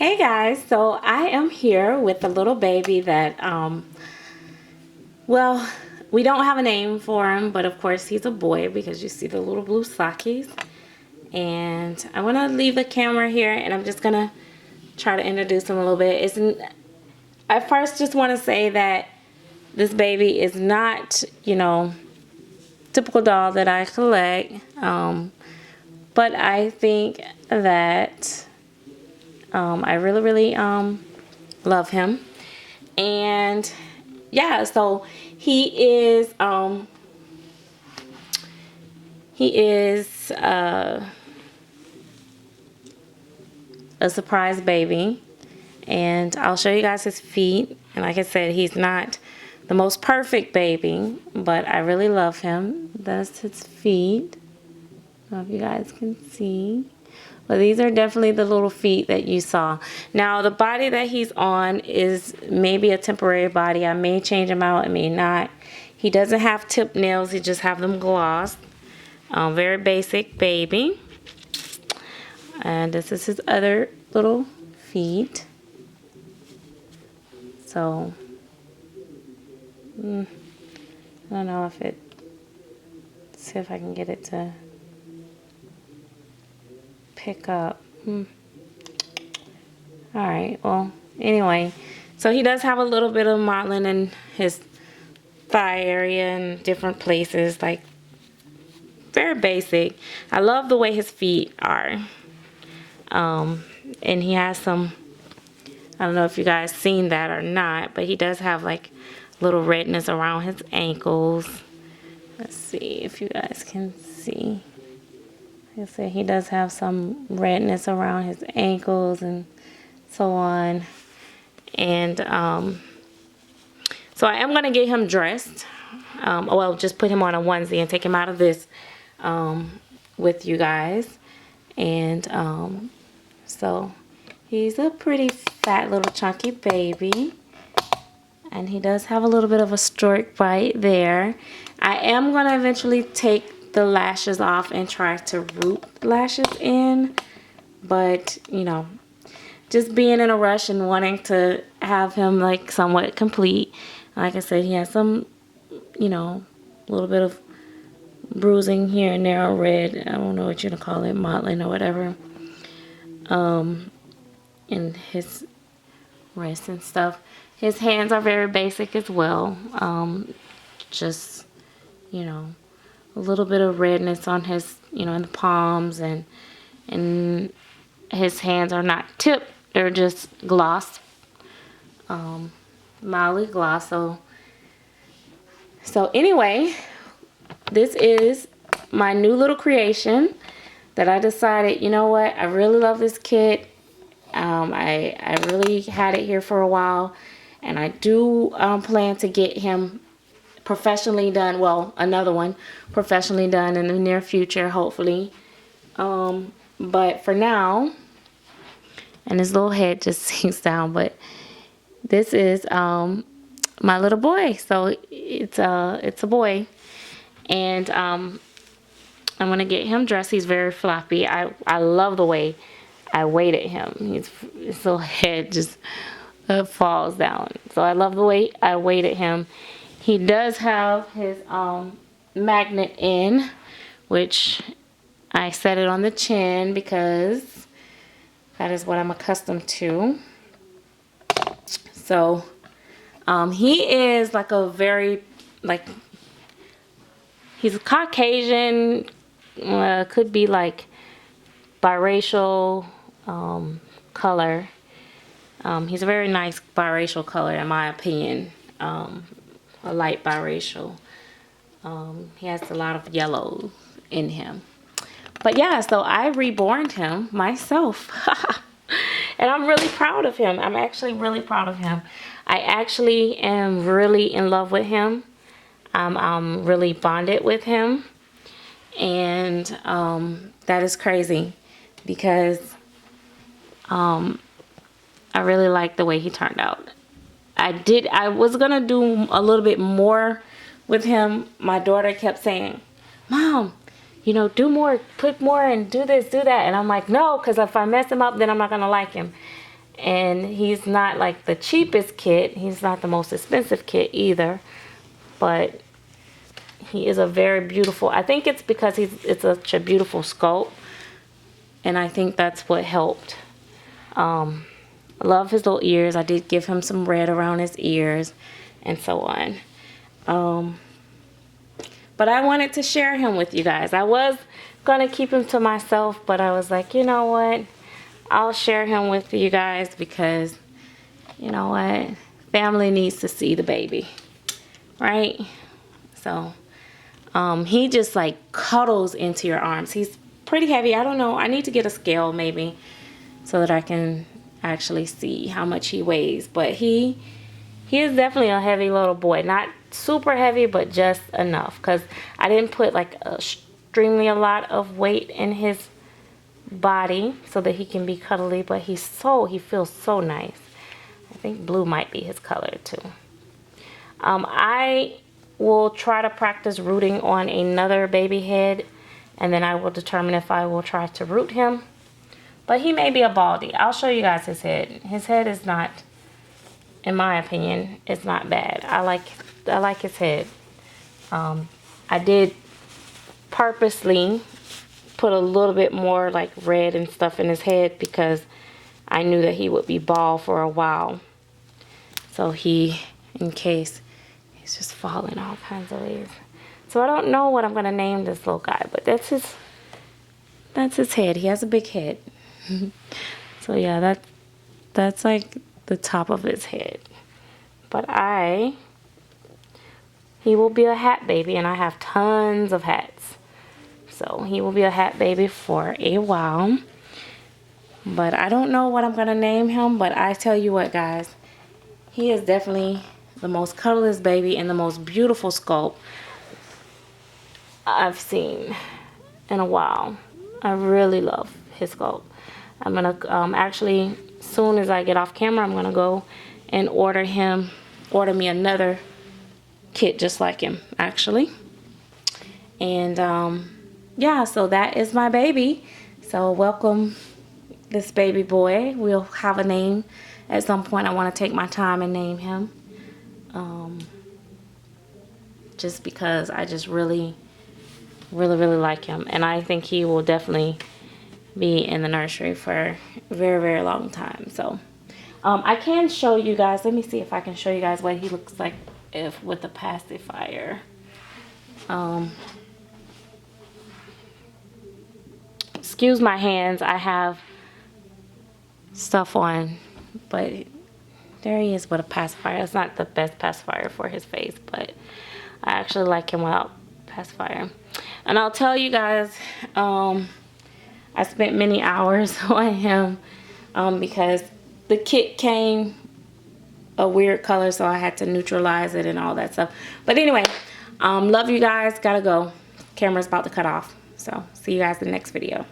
Hey guys, so I am here with a little baby that, well, we don't have a name for him, but of course he's a boy because you see the little blue sockies. And I want to leave the camera here and I'm just going to try to introduce him a little bit. I first just want to say that this baby is not, typical doll that I collect, but I think that I really love him. And yeah, so he is a surprise baby, and I'll show you guys his feet. And like I said, he's not the most perfect baby, but I really love him. That's his feet. I don't know if you guys can see. But these are definitely the little feet that you saw. Now, the body that he's on is maybe a temporary body. I may change him out, I may not. He doesn't have tip nails. He just have them glossed. Very basic baby. And this is his other little feet. So, I don't know if let's see if I can get it to pick up. Alright, well, anyway, so he does have a little bit of mottling in his thigh area and different places, like very basic. I love the way his feet are. And he has some, I don't know if you guys seen that or not, but he does have like little redness around his ankles. Let's see if you guys can see. Like I said, he does have some redness around his ankles and so on. And so I am going to get him dressed. Well, just put him on a onesie and take him out of this with you guys. And so he's a pretty fat little chunky baby. And he does have a little bit of a stork bite there. I am going to eventually take the lashes off and try to root lashes in. But, just being in a rush and wanting to have him like somewhat complete. Like I said, he has some, a little bit of bruising here and there, or red. I don't know what you're gonna call it, mottling or whatever. And his wrists and stuff. His hands are very basic as well. Just, a little bit of redness on his, in the palms, and his hands are not tipped. They're just glossed, mildly glossed. So anyway, this is my new little creation that I decided, you know what, I really love this kit. I really had it here for a while, and I do plan to get him professionally done. Well, another one professionally done in the near future, hopefully. But for now, and his little head just sinks down, but this is my little boy. So it's a boy, and I'm gonna get him dressed. He's very floppy. I love the way I weighted him. His little head just falls down. So I love the way I weighted him. He does have his magnet in, which I set it on the chin because that is what I'm accustomed to. So he is like a very, he's a Caucasian, could be like biracial color. He's a very nice biracial color in my opinion. A light biracial. He has a lot of yellow in him. But yeah, so I reborned him myself. And I'm really proud of him. I'm actually really proud of him. I actually am really in love with him. I'm really bonded with him. And that is crazy because I really like the way he turned out. I was going to do a little bit more with him. My daughter kept saying, Mom, do more, put more, and do this, do that. And I'm like, no, because if I mess him up, then I'm not going to like him. And he's not like the cheapest kit. He's not the most expensive kit either. But he is a very beautiful, I think it's because it's such a beautiful sculpt. And I think that's what helped. I love his little ears. I did give him some red around his ears and so on. But I wanted to share him with you guys. I was going to keep him to myself, but I was like, you know what? I'll share him with you guys because, you know what? Family needs to see the baby, right? So, he just like cuddles into your arms. He's pretty heavy. I don't know. I need to get a scale maybe so that I can actually see how much he weighs. But he is definitely a heavy little boy. Not super heavy, but just enough. Because I didn't put like extremely a lot of weight in his body so that he can be cuddly. But he feels so nice. I think blue might be his color too. I will try to practice rooting on another baby head. And then I will determine if I will try to root him. But he may be a baldy. I'll show you guys his head. His head is not, in my opinion, it's not bad. I like his head. I did purposely put a little bit more like red and stuff in his head because I knew that he would be bald for a while. So in case he's just falling all kinds of ways. So I don't know what I'm gonna name this little guy, but that's his head. He has a big head. So yeah, that's like the top of his head. But he will be a hat baby, and I have tons of hats. So he will be a hat baby for a while. But I don't know what I'm gonna name him, but I tell you what, guys, he is definitely the most cuddliest baby and the most beautiful sculpt I've seen in a while. I really love his sculpt. I'm gonna actually, as soon as I get off camera, I'm gonna go and order me another kit just like him, actually. And yeah, so that is my baby. So welcome this baby boy. We'll have a name at some point. I want to take my time and name him. Just because I just really like him, and I think he will definitely be in the nursery for a very long time. So I can show you guys, let me see if I can show you guys what he looks like with the pacifier. Excuse my hands, I have stuff on, but there he is with a pacifier. It's not the best pacifier for his face, but I actually like him without pacifier. And I'll tell you guys, I spent many hours on him because the kit came a weird color, so I had to neutralize it and all that stuff. But anyway, love you guys. Gotta go. Camera's about to cut off. So see you guys in the next video.